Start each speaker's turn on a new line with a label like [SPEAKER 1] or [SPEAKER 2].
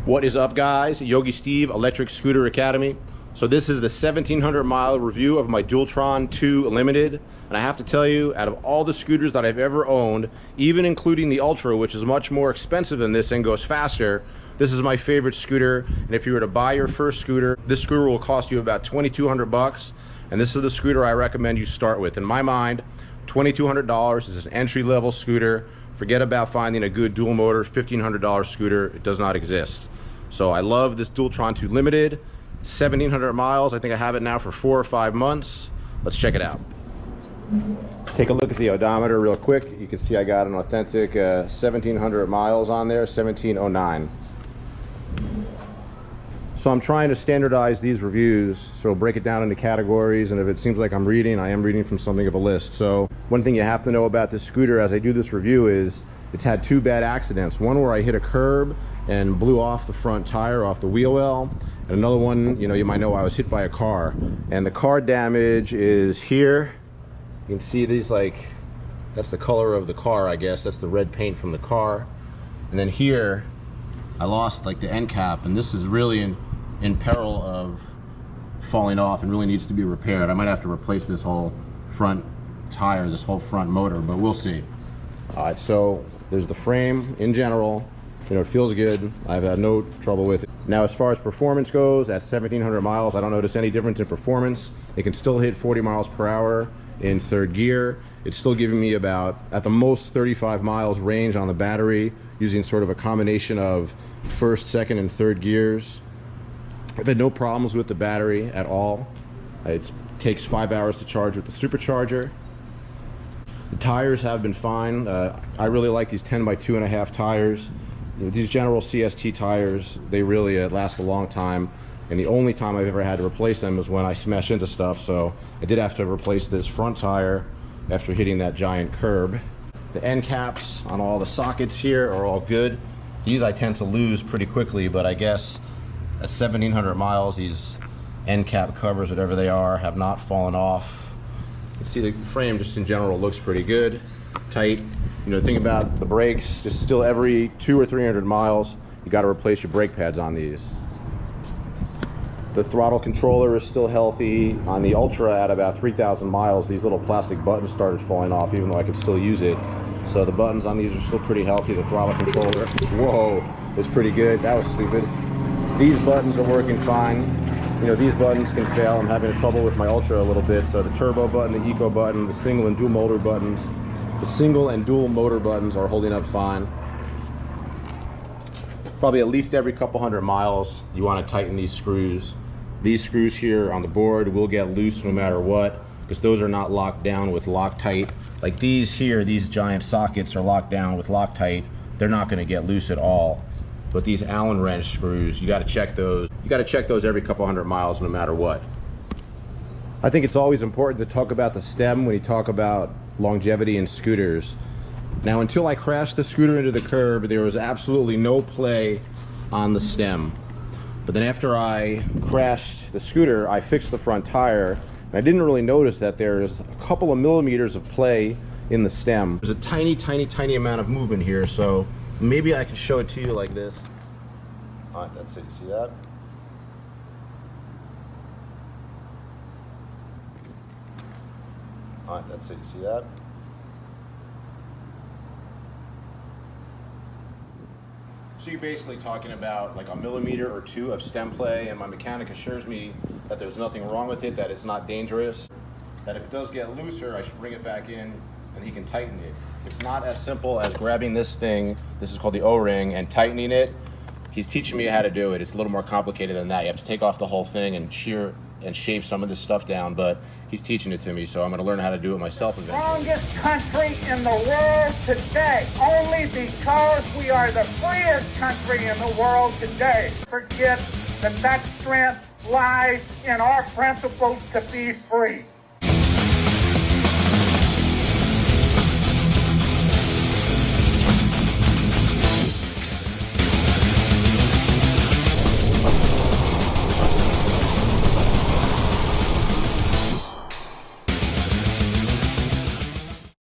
[SPEAKER 1] What is up, guys? Yogi Steve, Electric Scooter Academy. So this is the 1700 mile review of my Dualtron 2 Limited. And I have to tell you, out of all the scooters that I've ever owned, even including the Ultra, which is much more expensive than this and goes faster, this is my favorite scooter. And if you were to buy your first scooter, this scooter will cost you about $2,200. And this is the scooter I recommend you start with. In my mind, $2,200 is an entry-level scooter. Forget about finding a good dual motor $1,500 scooter. It does not exist. So I love this Dualtron 2 Limited. 1,700 miles. I think I have it now for 4 or 5 months. Let's check it out. Take a look at the odometer real quick. You can see I got an authentic 1,700 miles on there, 1,709. So I'm trying to standardize these reviews, so break it down into categories, and if it seems like I'm reading, I am reading from something of a list. So one thing you have to know about this scooter as I do this review is it's had 2 bad accidents. One where I hit a curb and blew off the front tire off the wheel well, and another one, you might know, I was hit by a car. And the car damage is here. You can see these, like, that's the color of the car, I guess. That's the red paint from the car. And then here, I lost like the end cap, and this is really in peril of falling off and really needs to be repaired. I might have to replace this whole front tire, this whole front motor, but we'll see. All right, so there's the frame in general. It feels good. I've had no trouble with it. Now, as far as performance goes, at 1,700 miles, I don't notice any difference in performance. It can still hit 40 miles per hour in 3rd gear. It's still giving me about, at the most, 35 miles range on the battery, using sort of a combination of 1st, 2nd, and 3rd gears. I've had no problems with the battery at all. It takes 5 hours to charge with the supercharger. The tires have been fine. I really like these 10 by 2.5 tires. These general CST tires, they really last a long time. And the only time I've ever had to replace them is when I smash into stuff. So I did have to replace this front tire after hitting that giant curb. The end caps on all the sockets here are all good. These I tend to lose pretty quickly, but I guess at 1,700 miles, these end cap covers, whatever they are, have not fallen off. You can see the frame just in general looks pretty good, tight. The thing about the brakes, just still every 200 or 300 miles, you got to replace your brake pads on these. The throttle controller is still healthy. On the Ultra, at about 3,000 miles, these little plastic buttons started falling off, even though I could still use it. So the buttons on these are still pretty healthy. The throttle controller, whoa, is pretty good. That was stupid. These buttons are working fine. These buttons can fail. I'm having trouble with my Ultra a little bit. So the turbo button, the eco button, the single and dual motor buttons, the single and dual motor buttons are holding up fine. Probably at least every couple hundred miles, you want to tighten these screws. These screws here on the board will get loose no matter what, because those are not locked down with Loctite. Like these here, these giant sockets are locked down with Loctite. They're not going to get loose at all. But these Allen wrench screws, you got to check those. You got to check those every couple hundred miles no matter what. I think it's always important to talk about the stem when you talk about longevity in scooters. Now, until I crashed the scooter into the curb, there was absolutely no play on the stem. But then after I crashed the scooter, I fixed the front tire, and I didn't really notice that there's a couple of millimeters of play in the stem. There's a tiny, tiny, tiny amount of movement here, so maybe I can show it to you like this. All right, that's it. You see that? All right, that's it. You see that? So you're basically talking about like a millimeter or 2 of stem play, and my mechanic assures me that there's nothing wrong with it, that it's not dangerous, that if it does get looser, I should bring it back in and he can tighten it. It's not as simple as grabbing this thing, this is called the O-ring, and tightening it. He's teaching me how to do it. It's a little more complicated than that. You have to take off the whole thing and shear and shave some of this stuff down, but he's teaching it to me, so I'm going to learn how to do it myself eventually.
[SPEAKER 2] Strongest country in the world today, only because we are the freest country in the world today. Forget that strength lies in our principle to be free.